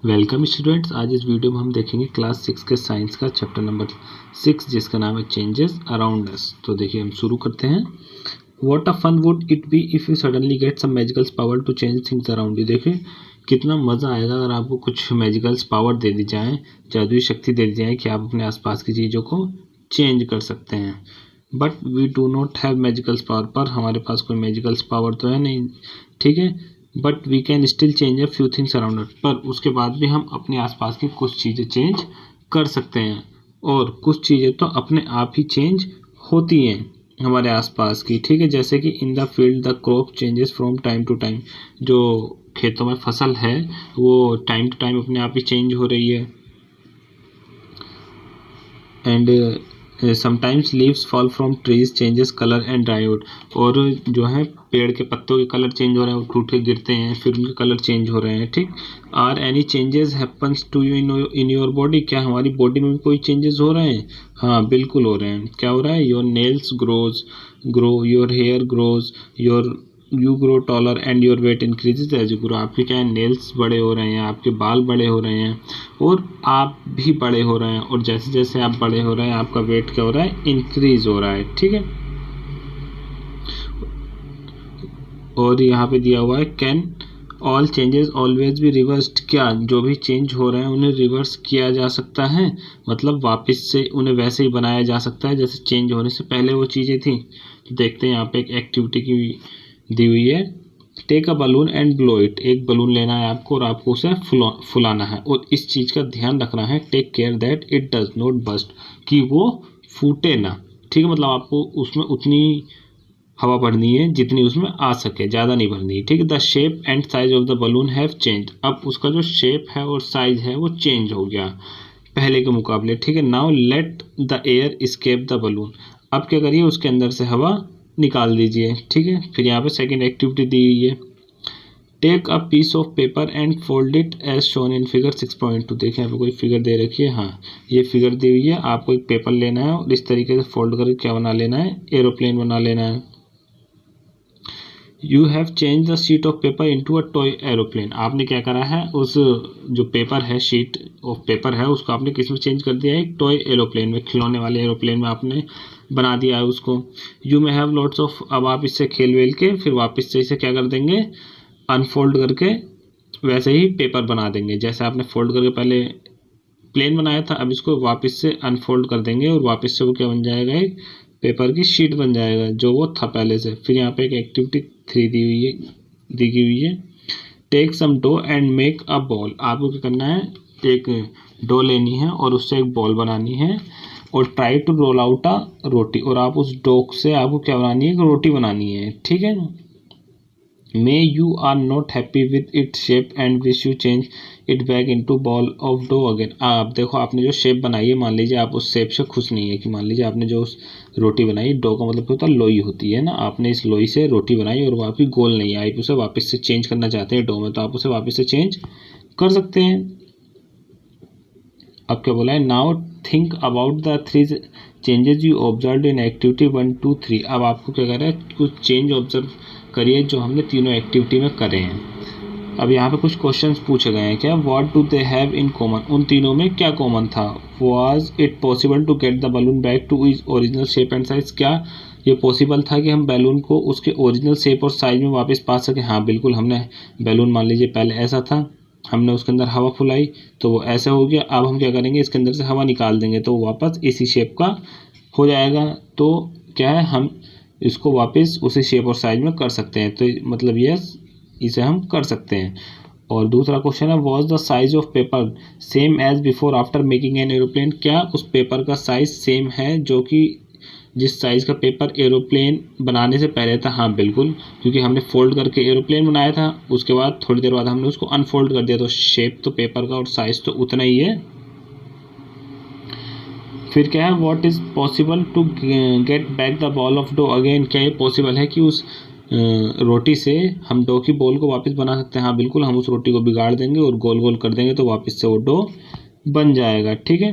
Welcome students. आज इस video में हम देखेंगे क्लास 6 के साइंस का चैप्टर नंबर 6 जिसका नाम है चेंजेस अराउंड अस। तो देखिए हम शुरू करते हैं। What a fun would it be if you suddenly get some magical power to change things around you. देखिए कितना मज़ा आएगा अगर आपको कुछ मैजिकल्स पावर दे दी जाए, जादुई शक्ति दे दी जाए कि आप अपने आसपास की चीज़ों को चेंज कर सकते हैं। But we do not have magicals power, पर हमारे पास कोई मैजिकल्स पावर तो है नहीं, ठीक है। But we can still change a few things around us, पर उसके बाद भी हम अपने आसपास की कुछ चीज़ें चेंज कर सकते हैं, और कुछ चीज़ें तो अपने आप ही चेंज होती हैं हमारे आसपास की, ठीक है। जैसे कि in the field the crop changes from time to time, जो खेतों में फसल है वो टाइम टू टाइम अपने आप ही चेंज हो रही है। And sometimes leaves fall from trees changes colour and dry out, और जो है पेड़ के पत्तों के कलर चेंज हो रहे हैं, वो टूट के गिरते हैं फिर उनके कलर चेंज हो रहे हैं, ठीक। Are any changes happens to you in your body, क्या हमारी बॉडी में भी कोई चेंजेस हो रहे हैं? हाँ बिल्कुल हो रहे हैं। क्या हो रहा है? Your nails grow, your hair grows, your you grow taller and your weight increases as you grow. आपके क्या है, नेल्स बड़े हो रहे हैं, आपके बाल बड़े हो रहे हैं, और आप भी बड़े हो रहे हैं, और जैसे जैसे आप बड़े हो रहे हैं आपका वेट क्या हो रहा है, इंक्रीज हो रहा है, ठीक है। और यहाँ पे दिया हुआ है कैन ऑल चेंजेस ऑलवेज भी रिवर्स्ड, क्या जो भी चेंज हो रहे हैं उन्हें रिवर्स किया जा सकता है, मतलब वापस से उन्हें वैसे ही बनाया जा सकता है जैसे चेंज होने से पहले वो चीज़ें थी। तो देखते हैं यहाँ पे एक एक्टिविटी की दी हुई है। Take a balloon and blow it, एक बलून लेना है आपको और आपको उसे फुलाना है, और इस चीज़ का ध्यान रखना है, take care that it does not burst, कि वो फूटे ना, ठीक है। मतलब आपको उसमें उतनी हवा भरनी है जितनी उसमें आ सके, ज़्यादा नहीं भरनी है, ठीक है। The shape and size of the balloon have change, अब उसका जो शेप है और साइज है वो चेंज हो गया पहले के मुकाबले, ठीक है। Now let the air escape the balloon, अब क्या करिए, उसके अंदर से हवा निकाल दीजिए, ठीक है। फिर यहाँ पे सेकेंड एक्टिविटी दी हुई है। Take a piece of paper and fold it as shown in figure 6.2। देखिए यहाँ पे कोई फिगर दे रखी है, हाँ ये फिगर दी हुई है। आपको एक पेपर लेना है और इस तरीके से फोल्ड करके क्या बना लेना है, एरोप्लेन बना लेना है। You have change the sheet of paper into a toy aeroplane, आपने क्या करा है, उस जो पेपर है, शीट ऑफ पेपर है, उसको आपने किस में चेंज कर दिया है, एक टॉय एरोप्लेन में, खिलौने वाले एरोप्लेन में आपने बना दिया है उसको। You may have lots of, अब आप इससे खेल वेल के फिर वापस से इसे क्या कर देंगे, अनफोल्ड करके वैसे ही पेपर बना देंगे, जैसे आपने फोल्ड करके पहले प्लेन बनाया था, अब इसको वापस से अनफोल्ड कर देंगे और वापस से वो क्या बन जाएगा, एक पेपर की शीट बन जाएगा जो वो था पहले से। फिर यहाँ पे एक एक्टिविटी 3 दी हुई है। Take some dough and make a ball, आपको क्या करना है, एक डो लेनी है और उससे एक बॉल बनानी है, और try to roll out a roti, और आप उस डो से आपको क्या बनानी है, एक रोटी बनानी है, ठीक है। May you are not happy with it shape and wish you change it back into ball of dough again. आप देखो आपने जो शेप बनाई है, मान लीजिए आप उस शेप से खुश नहीं है, कि मान लीजिए आपने जो उस रोटी बनाई, डो का मतलब क्या होता है, लोई होती है ना, आपने इस लोई से रोटी बनाई और वो आपकी गोल नहीं आई, उसे वापस से चेंज करना चाहते हैं डो में, तो आप उसे वापस से चेंज कर सकते हैं। अब क्या बोला है, now think about the 3 changes you observe in activity 1, 2, 3। अब आपको क्या कर रहा है, कुछ चेंज ऑब्जर्व करिए जो हमने तीनों एक्टिविटी में करे हैं। अब यहाँ पे कुछ क्वेश्चंस पूछे गए हैं, क्या what do they have in common, उन तीनों में क्या कॉमन था। Was it possible to get the balloon back to its original shape and size, क्या ये पॉसिबल था कि हम बैलून को उसके ओरिजिनल शेप और साइज में वापस पा सके। हाँ बिल्कुल, हमने बैलून मान लीजिए पहले ऐसा था, हमने उसके अंदर हवा फुलाई तो वो ऐसा हो गया, अब हम क्या करेंगे, इसके अंदर से हवा निकाल देंगे तो वो वापस इसी शेप का हो जाएगा। तो क्या है, हम इसको वापस उसी शेप और साइज में कर सकते हैं, तो मतलब ये इसे हम कर सकते हैं। और दूसरा क्वेश्चन है, was the size of paper same as before after making an aeroplane, क्या उस पेपर का साइज सेम है जो कि जिस साइज़ का पेपर एरोप्लेन बनाने से पहले था। हाँ बिल्कुल, क्योंकि हमने फोल्ड करके एरोप्लेन बनाया था, उसके बाद थोड़ी देर बाद हमने उसको अनफोल्ड कर दिया, तो शेप तो पेपर का और साइज़ तो उतना ही है। फिर क्या है, what is possible to get back the ball of dough again, क्या ये पॉसिबल है कि उस रोटी से हम डो की बॉल को वापस बना सकते हैं। हाँ बिल्कुल, हम उस रोटी को बिगाड़ देंगे और गोल गोल कर देंगे तो वापस से वो डो बन जाएगा, ठीक है।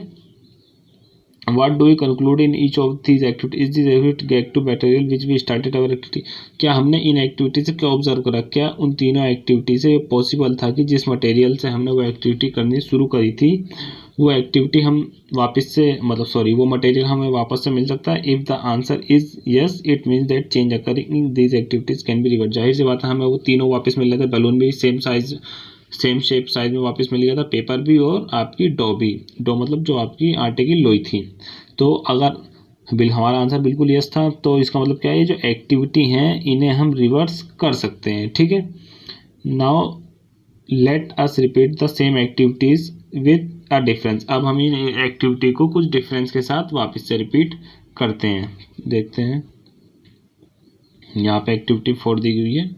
What do we conclude in each of these activities? Is this activity get to material which we started our activity? क्या हमने इन एक्टिविटी से क्या ऑब्जर्व करा, क्या उन तीनों एक्टिविटी से पॉसिबल था कि जिस मटेरियल से हमने वो एक्टिविटी करनी शुरू करी थी वो एक्टिविटी हम वापस से वो मटेरियल हमें वापस से मिल सकता है. If the answer is yes it means that change occurring in these activities can be reverse. जाहिर सी बात है हमें वो तीनों वापस मिल रहे थे. बलून भी same size same shape size में वापस मिल गया था, पेपर भी और आपकी डो भी. डो मतलब जो आपकी आटे की लोई थी. तो अगर हमारा आंसर बिल्कुल यस था तो इसका मतलब क्या है, जो एक्टिविटी हैं इन्हें हम रिवर्स कर सकते हैं. ठीक है. Now let us repeat the same activities with a difference. अब हम इन एक्टिविटी को कुछ डिफरेंस के साथ वापस से रिपीट करते हैं. देखते हैं यहाँ पे एक्टिविटी 4 दी हुई है.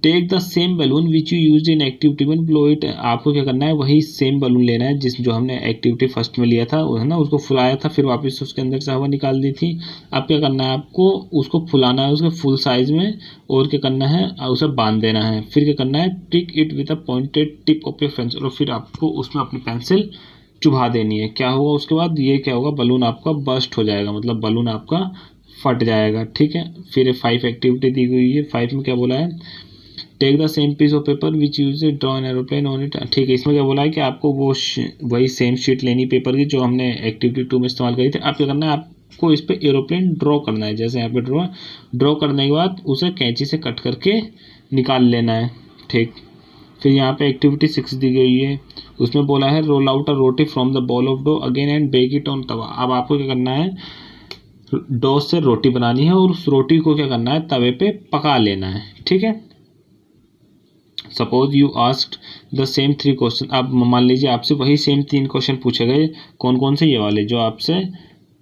Take the same balloon which you use in activity 1 blow it. आपको क्या करना है, वही सेम बलून लेना है जो हमने एक्टिविटी फर्स्ट में लिया था, है ना, उसको फुलाया था, फिर वापस उसके अंदर से हवा निकाल दी थी. अब क्या करना है, आपको उसको फुलाना है उसके फुल साइज में, और क्या करना है, उसे बांध देना है. फिर क्या करना है, टिक it with a pointed tip of your pencil. और फिर आपको उसमें अपनी पेंसिल चुभा देनी है. क्या होगा उसके बाद, ये क्या होगा, बलून आपका बर्स्ट हो जाएगा, मतलब बलून आपका फट जाएगा. ठीक है. फिर 5 एक्टिविटी दी हुई है. 5 में क्या बोला है, take the same piece of paper which use draw an aeroplane on it. ठीक है. इसमें क्या बोला है कि आपको वही सेम शीट लेनी पेपर की जो हमने एक्टिविटी 2 में इस्तेमाल करी थी. अब क्या करना है, आपको इस पे एरोप्लेन ड्रॉ करना है. जैसे यहाँ पे ड्रॉ करने के बाद उसे कैंची से कट करके निकाल लेना है. ठीक. फिर यहाँ पे एक्टिविटी 6 दी गई है. उसमें बोला है roll out a roti from the ball of dough again and bake it on tawa. अब आपको क्या करना है, डो से रोटी बनानी है और उस रोटी को क्या करना है, तवे पे पका लेना है. ठीक है. Suppose you asked the same 3 question. अब मान लीजिए आपसे वही सेम 3 क्वेश्चन पूछे गए. कौन कौन से, ये वाले जो आपसे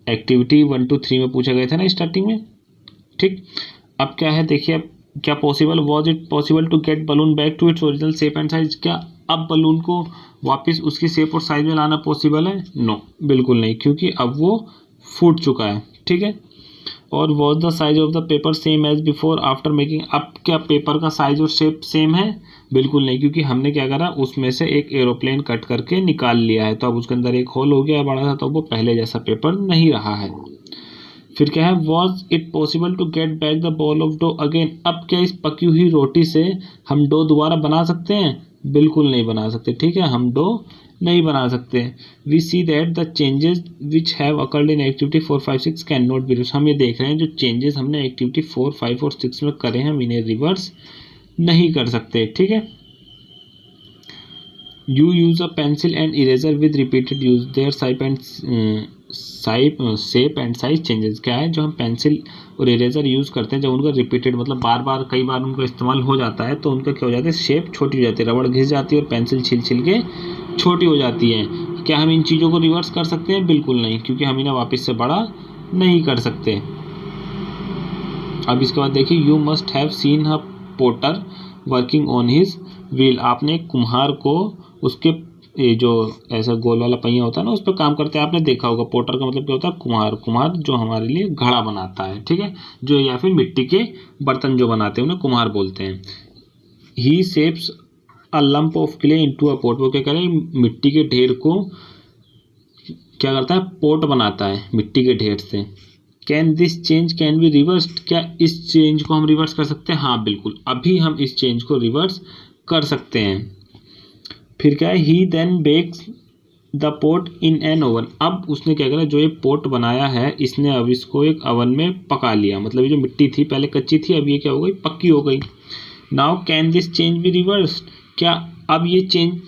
एक्टिविटी 1 to 3 में पूछे गए थे ना स्टार्टिंग में. ठीक. अब क्या है, देखिए अब क्या possible, was it possible to get balloon back to its original shape and size. क्या अब बलून को वापस उसकी शेप और साइज में लाना पॉसिबल है? नो, बिल्कुल नहीं, क्योंकि अब वो फूट चुका है. ठीक है. और was the size of the paper same as before after making. अब क्या पेपर का साइज और शेप सेम है? बिल्कुल नहीं, क्योंकि हमने क्या करा, उसमें से एक एरोप्लेन कट करके निकाल लिया है. तो अब उसके अंदर एक होल हो गया बड़ा सा, तो वो पहले जैसा पेपर नहीं रहा है. फिर क्या है, was it possible to get back the ball of dough again. अब क्या इस पकी हुई रोटी से हम डो दोबारा बना सकते हैं? बिल्कुल नहीं बना सकते. ठीक है. हम डो नहीं बना सकते. We see that the changes which have occurred in activity 4, 5, 6 can not be reversed. हम ये देख रहे हैं जो चेंजेस हमने एक्टिविटी 4, 5 और 6 में करे हैं, हम इन्हें रिवर्स नहीं कर सकते. ठीक है. You use a pencil and eraser with repeated use their shape and size changes. क्या है, जो हम पेंसिल और इरेजर यूज़ करते हैं, जब उनका रिपीटेड मतलब बार बार कई बार उनका इस्तेमाल हो जाता है, तो उनका क्या हो जाता है, शेप छोटी हो जाती है, रबड़ घिस जाती है और पेंसिल छिल छिल के छोटी हो जाती है. क्या हम इन चीज़ों को रिवर्स कर सकते हैं? बिल्कुल नहीं, क्योंकि हम इन्हें वापस से बड़ा नहीं कर सकते. अब इसके बाद देखिए, you must have seen a potter working on his wheel. आपने कुम्हार को उसके ये जो ऐसा गोल वाला पहिया होता है ना, उस पर काम करते हैं आपने देखा होगा. पोटर का मतलब क्या होता है, कुम्हार. कुम्हार जो हमारे लिए घड़ा बनाता है. ठीक है. जो या फिर मिट्टी के बर्तन जो बनाते हैं उन्हें कुम्हार बोलते हैं. He shapes a lump of clay into a pot. वो क्या करें, मिट्टी के ढेर को क्या करता है, पोट बनाता है मिट्टी के ढेर से. Can this change can be reversed. क्या इस चेंज को हम रिवर्स कर सकते हैं? हाँ बिल्कुल, अभी हम इस चेंज को रिवर्स कर सकते हैं. फिर क्या है, he then bakes the pot in an oven. अब उसने क्या करा, जो ये पोट बनाया है इसने अब इसको एक अवन में पका लिया. मतलब ये जो मिट्टी थी पहले कच्ची थी, अब ये क्या हो गई, पक्की हो गई. Now can this change be reversed. क्या अब ये चेंज,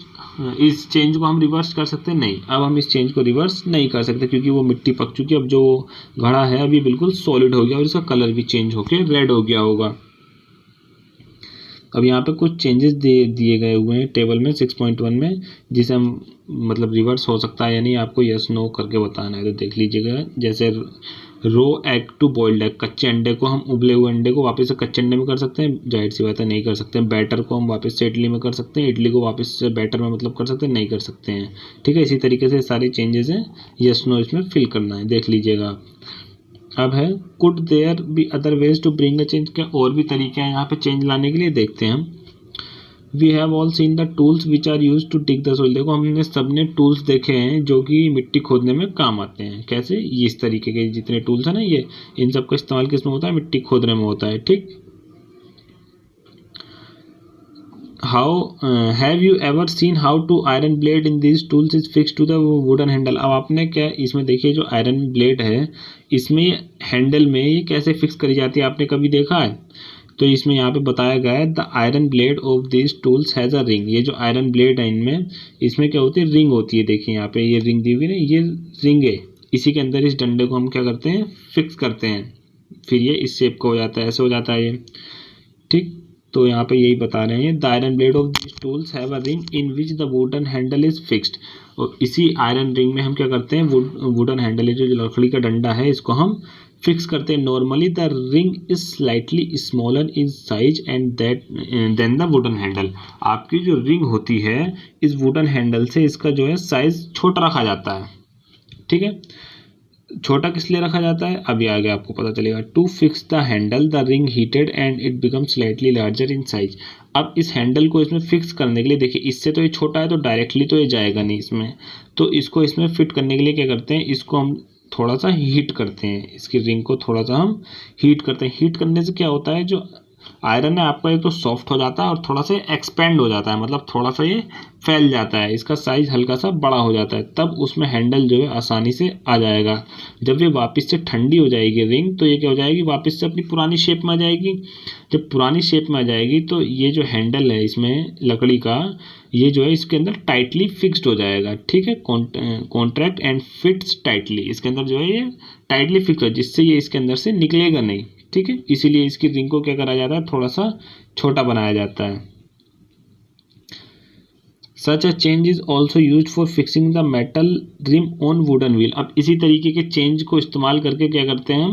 इस चेंज को हम रिवर्स कर सकते हैं? नहीं, अब हम इस चेंज को रिवर्स नहीं कर सकते, क्योंकि वो मिट्टी पक चुकी है. अब जो घड़ा है अभी बिल्कुल सॉलिड हो गया और इसका कलर भी चेंज होके रेड हो गया होगा. अब यहाँ पे कुछ चेंजेस दिए गए हुए हैं टेबल में 6.1 में, जिसे हम मतलब रिवर्स हो सकता है या नहीं, आपको यस नो करके बताना है. तो देख लीजिएगा, जैसे रो एग टू बॉइल्ड एग. कच्चे अंडे को हम उबले हुए अंडे को वापस से कच्चे अंडे में कर सकते हैं? जाहिर सी बात है नहीं कर सकते हैं. बैटर को हम वापस से इडली में कर सकते हैं? इडली को वापस से बैटर में मतलब कर सकते हैं? नहीं कर सकते हैं. ठीक है. इसी तरीके से सारी चेंजेस हैं, यस नो इसमें फिल करना है. देख लीजिएगा आप. अब है, could there be other ways to bring a change. क्या और भी तरीके हैं यहाँ पे चेंज लाने के लिए? देखते हैं हम. We have all seen the tools which are used to dig the soil. देखो हमने सबने टूल्स देखे हैं जो कि मिट्टी खोदने में काम आते हैं। कैसे? ये इस तरीके के जितने टूल्स हैं ना, ये इन सब का इस्तेमाल किस में होता है? मिट्टी खोदने में होता है। ठीक। How have you ever seen how to iron blade in this tools is fix to the wooden handle. अब आपने क्या इसमें देखिए, जो आयरन ब्लेड है इसमें हैंडल में ये कैसे फिक्स करी जाती है, आपने कभी देखा है? तो इसमें यहाँ पे बताया गया है the iron blade of this tools has a ring. ये जो आयरन ब्लेड है इनमें, इसमें क्या होती है? रिंग होती है। देखिए यहाँ पे ये रिंग दी हुई है, ये रिंग है। इसी के अंदर इस डंडे को हम क्या करते हैं? फिक्स करते हैं। फिर ये इस शेप का हो जाता है, ऐसे हो जाता है ये। ठीक। तो यहाँ पे यही बता रहे हैं the iron blade of this tools have a ring in which the wooden handle is fixed. और इसी आयरन रिंग में हम क्या करते हैं? वुडन हैंडल, जो लकड़ी का डंडा है, इसको हम फिक्स करते हैं। Normally the ring is slightly smaller in size and that then the wooden handle. आपकी जो रिंग होती है इस वुडन हैंडल से इसका जो है साइज छोटा रखा जाता है। ठीक है। छोटा किस लिए रखा जाता है अभी आगे आपको पता चलेगा। To fix the handle the ring heated and it become slightly larger in size. अब इस हैंडल को इसमें फिक्स करने के लिए देखिए, इससे तो ये छोटा है तो डायरेक्टली तो ये जाएगा नहीं इसमें, तो इसको इसमें फिट करने के लिए क्या करते हैं? इसको हम थोड़ा सा हीट करते हैं। इसकी रिंग को थोड़ा सा हम हीट करते हैं। हीट करने से क्या होता है? जो आयरन है आपका एक तो सॉफ्ट हो जाता है और थोड़ा सा एक्सपेंड हो जाता है, मतलब थोड़ा सा ये फैल जाता है, इसका साइज हल्का सा बड़ा हो जाता है। तब उसमें हैंडल जो है आसानी से आ जाएगा। जब ये वापस से ठंडी हो जाएगी रिंग, तो ये क्या हो जाएगी? वापस से अपनी पुरानी शेप में आ जाएगी। जब पुरानी शेप में आ जाएगी तो ये जो हैंडल है इसमें लकड़ी का, ये जो है इसके अंदर टाइटली फिक्स्ड हो जाएगा। ठीक है। Contract and fits tightly. इसके अंदर जो है ये टाइटली फिक्स हो, जिससे ये इसके अंदर से निकलेगा नहीं। ठीक है। इसीलिए इसकी रिंग को क्या करा जाता है? थोड़ा सा छोटा बनाया जाता है। Such a change is also use for fixing the metal rim on wooden wheel. अब इसी तरीके के चेंज को इस्तेमाल करके क्या करते हैं?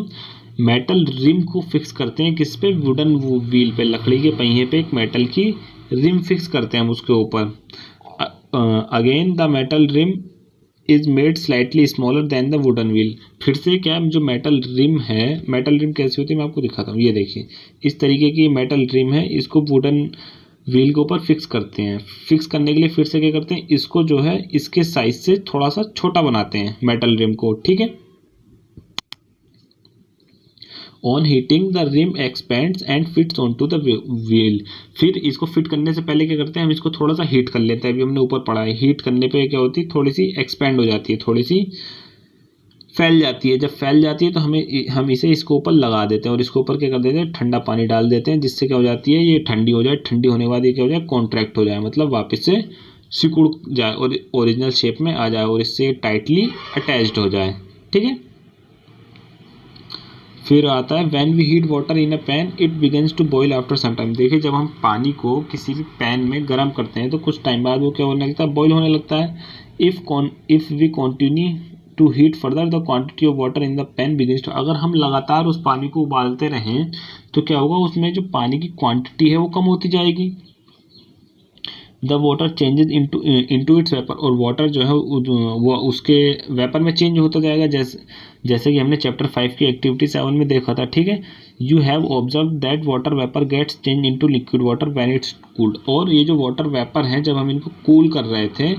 मेटल रिम को फिक्स करते हैं। किस पे? वुडन व्हील पे, लकड़ी के पहिए पे एक मेटल की रिम फिक्स करते हैं हम उसके ऊपर। Again the metal rim is made slightly smaller than the wooden wheel. फिर से क्या, जो मेटल रिम है, मेटल रिम कैसी होती है मैं आपको दिखाता हूँ। ये देखिए, इस तरीके की मेटल रिम है, इसको वुडन व्हील के ऊपर फिक्स करते हैं। फिक्स करने के लिए फिर से क्या करते हैं? इसको जो है इसके साइज से थोड़ा सा छोटा बनाते हैं मेटल रिम को। ठीक है। On heating the rim expands and fits on to the wheel. फिर इसको फिट करने से पहले क्या करते हैं? हम इसको थोड़ा सा हीट कर लेते हैं। अभी हमने ऊपर पढ़ा है, हीट करने पे क्या होती है? थोड़ी सी एक्सपेंड हो जाती है, थोड़ी सी फैल जाती है। जब फैल जाती है तो हम इसे इसके ऊपर लगा देते हैं और इसके ऊपर क्या कर देते हैं? ठंडा पानी डाल देते हैं, जिससे क्या हो जाती है? ये ठंडी हो जाए। ठंडी होने के बाद ये क्या हो जाए? कॉन्ट्रैक्ट हो जाए, मतलब वापस से सिकुड़ जाए और ओरिजिनल शेप में आ जाए और इससे टाइटली अटैच्ड हो जाए। ठीक है। फिर आता है when we heat water in a pan it begins to boil after some time. देखिए, जब हम पानी को किसी भी पैन में गर्म करते हैं तो कुछ टाइम बाद वो क्या होने लगता है? बॉईल होने लगता है। If we continue to heat further the quantity of water in the pan begins to. अगर हम लगातार उस पानी को उबालते रहें तो क्या होगा? उसमें जो पानी की क्वांटिटी है वो कम होती जाएगी। The water changes into its vapour. और वाटर जो है वो उसके वेपर में चेंज होता जाएगा, जैसे कि हमने चैप्टर 5 की एक्टिविटी 7 में देखा था। ठीक है। You have observe that water vapour gets change into liquid water when it's cooled. और ये जो वाटर वेपर हैं, जब हम इनको कूल कर रहे थे,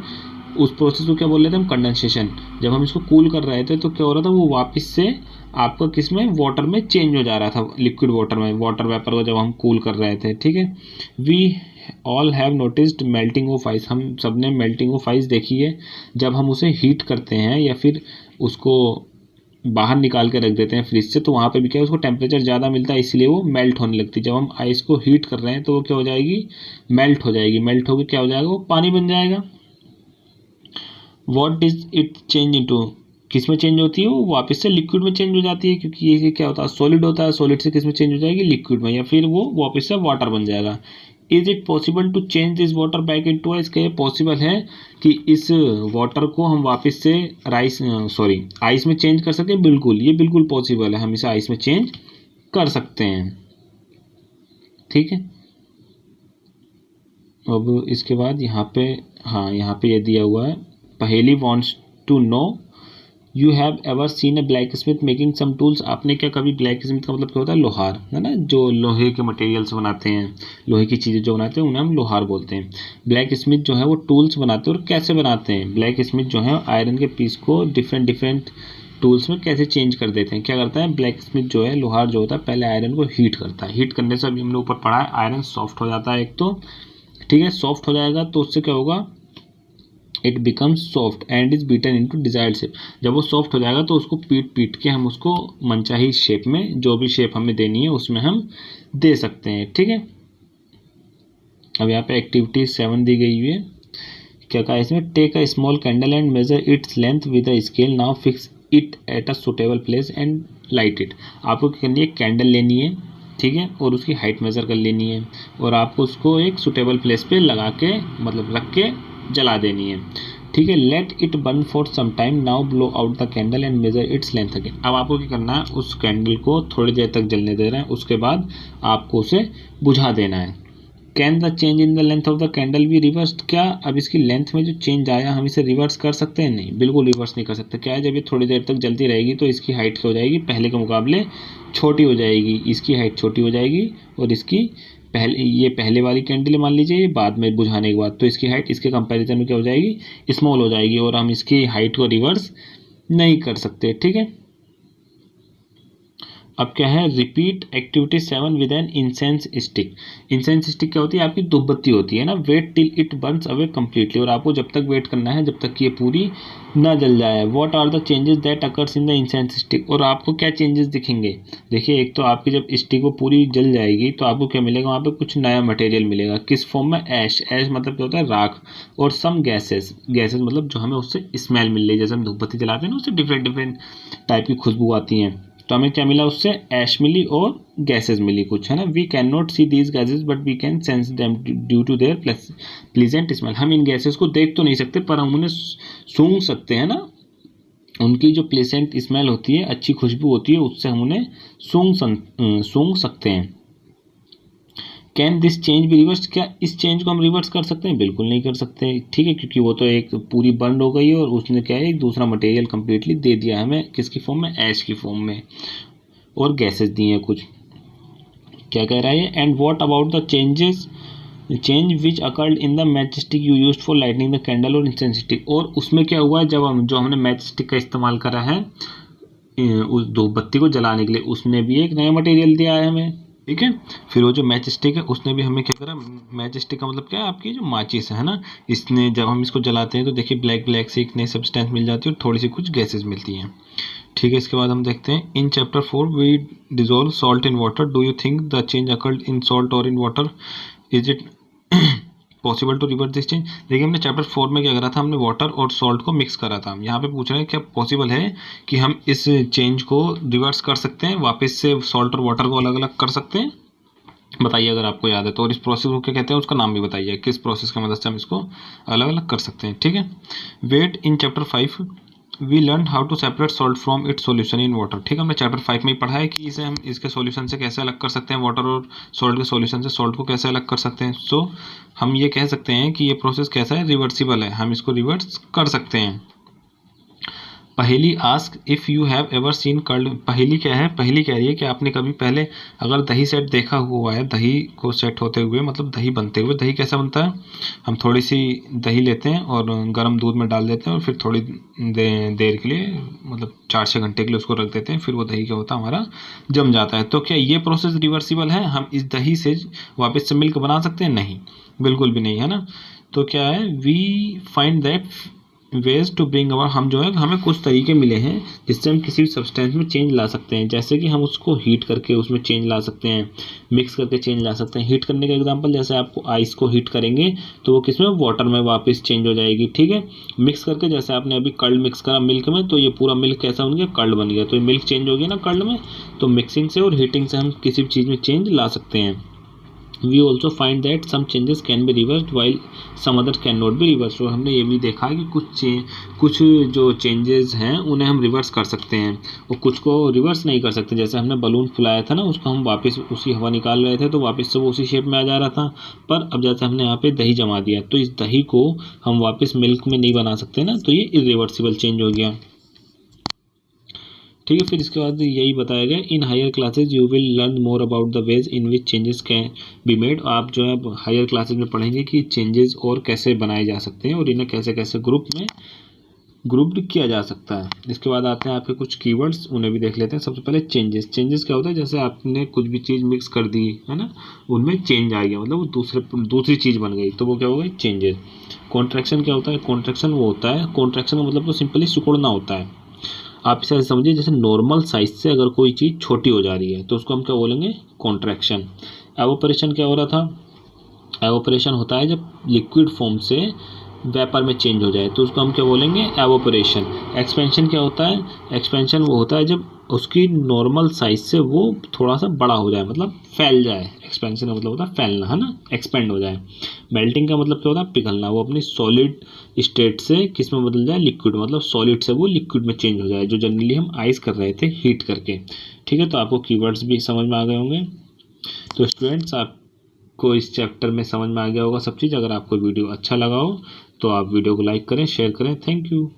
उस प्रोसेस को क्या बोल रहे थे हम? कंडेंसेशन। जब हम इसको कूल कर रहे थे तो क्या हो रहा था? वो वापस से आपका किस में? वाटर में चेंज हो जा रहा था, लिक्विड वाटर में, वाटर वेपर को जब हम कूल कर रहे थे। ठीक है। We all have noticed melting of ice. हम सब ने मेल्टिंग ऑफ आइस देखी है। जब हम उसे हीट करते हैं या फिर उसको बाहर निकाल के रख देते हैं फ्रिज से, तो वहाँ पे भी क्या है? उसको टेम्परेचर ज़्यादा मिलता है, इसलिए वो मेल्ट होने लगती है। जब हम आइस को हीट कर रहे हैं तो वो क्या हो जाएगी? मेल्ट हो जाएगी। मेल्ट होकर क्या हो जाएगा? वो पानी बन जाएगा। What is it change into? किस में चेंज होती है? वो वापस से लिक्विड में चेंज हो जाती है, क्योंकि ये क्या होता है? सॉलिड होता है। सॉलिड से किस में चेंज हो जाएगी? लिक्विड में, या फिर वो वापस से वाटर बन जाएगा। Is it possible to change this water back into ice? क्या ये पॉसिबल है कि इस वाटर को हम वापस से आइस में चेंज कर सकें? बिल्कुल, ये बिल्कुल पॉसिबल है, हम इसे आइस में चेंज कर सकते हैं। ठीक है। अब इसके बाद यहाँ पे, हाँ, यहाँ पे ये दिया हुआ है, Paheli wants to know you have ever seen a blacksmith making some tools, आपने क्या कभी ब्लैक स्मिथ का मतलब क्या होता है, लोहार, है ना, जो लोहे के मटेरियल से बनाते हैं, लोहे की चीज़ें जो बनाते हैं उन्हें हम लोहार बोलते हैं। ब्लैक स्मिथ जो है वो टूल्स बनाते हैं, और कैसे बनाते हैं, ब्लैक स्मिथ जो है आयरन के पीस को डिफरेंट डिफरेंट टूल्स में कैसे चेंज कर देते हैं। क्या करता है ब्लैक स्मिथ जो है, लोहार जो होता है, पहले आयरन को हीट करता है, हीट करने से अभी हमने ऊपर पढ़ा है आयरन सॉफ्ट हो जाता है एक तो, ठीक है, सॉफ्ट हो जाएगा तो उससे क्या होगा, it becomes soft and is beaten into desired shape. जब वो सॉफ्ट हो जाएगा तो उसको पीट पीट के हम उसको मनचाही शेप में, जो भी शेप हमें देनी है उसमें हम दे सकते हैं, ठीक है। अब यहाँ पे एक्टिविटी 7 दी गई हुई है। क्या कहा इसमें, take a small candle and measure its length with a scale, now fix it at a suitable place and light it. आपको क्या करनी है, कैंडल लेनी है, ठीक है, और उसकी हाइट मेज़र कर लेनी है, और आपको उसको एक सुटेबल प्लेस पे लगा के, मतलब रख के जला देनी है, ठीक है। Let it burn for some time, now blow out the candle and measure its length again. अब आपको क्या करना है, उस कैंडल को थोड़ी देर तक जलने दे रहे हैं, उसके बाद आपको उसे बुझा देना है। Can the change in the length of the candle be reversed, क्या अब इसकी लेंथ में जो चेंज आया हम इसे रिवर्स कर सकते हैं, नहीं, बिल्कुल रिवर्स नहीं कर सकते। क्या है, जब ये थोड़ी देर तक जलती रहेगी तो इसकी हाइट क्या हो जाएगी, पहले के मुकाबले छोटी हो जाएगी, इसकी हाइट छोटी हो जाएगी, और इसकी ये पहले वाली कैंडल मान लीजिए, ये बाद में बुझाने के बाद, तो इसकी हाइट इसके कंपैरिजन में क्या हो जाएगी, स्मॉल हो जाएगी, और हम इसकी हाइट को रिवर्स नहीं कर सकते, ठीक है। अब क्या है, repeat activity 7 with an incense stick. Incense stick क्या होती है, आपकी धूपबत्ती होती है ना, wait till it burns away completely, और आपको जब तक वेट करना है जब तक कि ये पूरी ना जल जाए। What are the changes that occurs in the incense stick, और आपको क्या चेंजेस दिखेंगे, देखिए एक तो आपकी जब स्टिक वो पूरी जल जाएगी तो आपको क्या मिलेगा, वहाँ पे कुछ नया मटेरियल मिलेगा, किस फॉर्म में, ऐश, ऐश मतलब क्या होता है, राख, और सम गैसेस, गैसेस मतलब जो हमें उससे स्मेल मिल रही है, जैसे हम धूपबत्ती जलाते हैं ना उससे डिफरेंट डिफरेंट टाइप की खुशबू आती हैं, तो हमें क्या मिला, उससे ऐश मिली और गैसेस मिली कुछ, है ना। We can not see these gases but we can sense them due to their pleasant smell. हम इन गैसेस को देख तो नहीं सकते पर हम उन्हें सूंघ सकते हैं ना, उनकी जो प्लेसेंट स्मेल होती है, अच्छी खुशबू होती है, उससे हम उन्हें सूंघ सकते हैं। कैन दिस चेंज भी रिवर्स, क्या इस चेंज को हम रिवर्स कर सकते हैं, बिल्कुल नहीं कर सकते, ठीक है, क्योंकि वो तो एक पूरी बर्न हो गई है और उसने क्या है, एक दूसरा मटेरियल कंप्लीटली दे दिया हमें, किसकी फॉर्म में, ऐश की फॉर्म में, और गैसेस दी हैं कुछ। क्या कह रहा है, and what about the change which occurred in the match stick you used for lightning the candle और इंसेंस स्टिक, और उसमें क्या हुआ है, जब हमने मैच स्टिक का इस्तेमाल करा है उस धूपबत्ती को जलाने के लिए, उसने भी एक नया मटेरियल दिया है हमें, ठीक है। फिर वो जो मैच स्टिक है उसने भी हमें क्या करा, मैच स्टिक का मतलब क्या है, आपकी जो माचिस है ना, इसने जब हम इसको जलाते हैं तो देखिए ब्लैक ब्लैक से एक नई सब्सटेंस मिल जाती है और थोड़ी सी कुछ गैसेस मिलती हैं, ठीक है। इसके बाद हम देखते हैं, in chapter 4 we dissolve salt in water, do you think the change occurred in salt और in water, is it possible to reverse this change. देखिए हमने चैप्टर 4 में क्या करा था, हमने वाटर और सॉल्ट को मिक्स करा था, यहाँ पे पूछ रहे हैं क्या पॉसिबल है कि हम इस चेंज को रिवर्स कर सकते हैं, वापस से सॉल्ट और वाटर को अलग अलग कर सकते हैं, बताइए अगर आपको याद है तो, और इस प्रोसेस को क्या कहते हैं, उसका नाम भी बताइए, किस प्रोसेस की मदद से हम इसको अलग अलग कर सकते हैं, ठीक है। Wait in chapter 5 we learn how to separate salt from its solution in water, ठीक है, हमने चैप्टर 5 में ही पढ़ा है कि इसे हम इसके सॉल्यूशन से कैसे अलग कर सकते हैं, वाटर और सॉल्ट के सॉल्यूशन से सॉल्ट को कैसे अलग कर सकते हैं। सो हम ये कह सकते हैं कि ये प्रोसेस कैसा है, रिवर्सिबल है, हम इसको रिवर्स कर सकते हैं। Paheli ask if you have ever seen curd, Paheli क्या है, पहेली कह रही है कि आपने कभी पहले अगर दही सेट देखा हुआ है, दही को सेट होते हुए मतलब दही बनते हुए। दही कैसा बनता है, हम थोड़ी सी दही लेते हैं और गर्म दूध में डाल देते हैं और फिर थोड़ी देर के लिए मतलब 4-6 घंटे के लिए उसको रख देते हैं, फिर वो दही क्या होता है, हमारा जम जाता है। तो क्या ये प्रोसेस रिवर्सिबल है, हम इस दही से वापस से मिल्क बना सकते हैं, नहीं, बिल्कुल भी नहीं, है ना। तो क्या है, we find that ways to bring our, हम जो है हमें कुछ तरीके मिले हैं जिससे हम किसी भी सब्सटेंस में चेंज ला सकते हैं, जैसे कि हम उसको हीट करके उसमें चेंज ला सकते हैं, मिक्स करके चेंज ला सकते हैं। हीट करने का एग्जांपल, जैसे आपको आइस को हीट करेंगे तो वो किसमें, वाटर में वापस चेंज हो जाएगी, ठीक है। मिक्स करके, जैसे आपने अभी कर्ड मिक्स करा मिल्क में, तो ये पूरा मिल्क कैसा बन गया, कर्ड बन गया, तो ये मिल्क चेंज हो गया ना कर्ड में। तो मिक्सिंग से और हीटिंग से हम किसी भी चीज़ में चेंज ला सकते हैं। We also find that some changes can be reversed while some others cannot be reversed। तो हमने ये भी देखा कि कुछ जो चेंजेस हैं उन्हें हम रिवर्स कर सकते हैं और कुछ को रिवर्स नहीं कर सकते। जैसे हमने बलून फुलाया था ना, उसको हम वापस उसी हवा निकाल रहे थे तो वापस से वो उसी शेप में आ जा रहा था, पर अब जैसे हमने यहाँ पे दही जमा दिया तो इस दही को हम वापस मिल्क में नहीं बना सकते ना, तो ये इरिवर्सिबल चेंज हो गया। ठीक है। फिर इसके बाद यही बताया गया, in higher classes you will learn more about the ways in which changes can be made. आप जो है हायर क्लासेज में पढ़ेंगे कि चेंजेस और कैसे बनाए जा सकते हैं और इन्हें कैसे कैसे ग्रुप में ग्रुप्ड किया जा सकता है। इसके बाद आते हैं आपके कुछ कीवर्ड्स, उन्हें भी देख लेते हैं। सबसे पहले चेंजेस। चेंजेस क्या होता है, जैसे आपने कुछ भी चीज़ मिक्स कर दी है ना, उनमें चेंज आ गया, मतलब वो दूसरी चीज़ बन गई, तो वो क्या हो गई, चेंजेस। कॉन्ट्रैक्शन क्या होता है, कॉन्ट्रैक्शन वो होता है, कॉन्ट्रैक्शन का मतलब तो सिंपली सिकुड़ना होता है। आप इसे ऐसे समझिए, जैसे नॉर्मल साइज से अगर कोई चीज़ छोटी हो जा रही है तो उसको हम क्या बोलेंगे, कॉन्ट्रैक्शन। एवोपरेशन क्या हो रहा था, एवोपरेशन होता है जब लिक्विड फॉर्म से वेपर में चेंज हो जाए तो उसको हम क्या बोलेंगे, एवोपरेशन। एक्सपेंशन क्या होता है, एक्सपेंशन वो होता है जब उसकी नॉर्मल साइज से वो थोड़ा सा बड़ा हो जाए, मतलब फैल जाए। एक्सपेंशन का मतलब होता है फैलना, है ना, एक्सपेंड हो जाए। मेल्टिंग का मतलब क्या होता है, पिघलना। वो अपनी सॉलिड स्टेट से किस में बदल जाए, लिक्विड, मतलब सॉलिड से वो लिक्विड में चेंज हो जाए, जो जनरली हम आइस कर रहे थे हीट करके। ठीक है, तो आपको कीवर्ड्स भी समझ में आ गए होंगे। तो स्टूडेंट्स, आपको इस चैप्टर में समझ में आ गया होगा सब चीज़। अगर आपको वीडियो अच्छा लगा हो तो आप वीडियो को लाइक करें, शेयर करें। Thank you.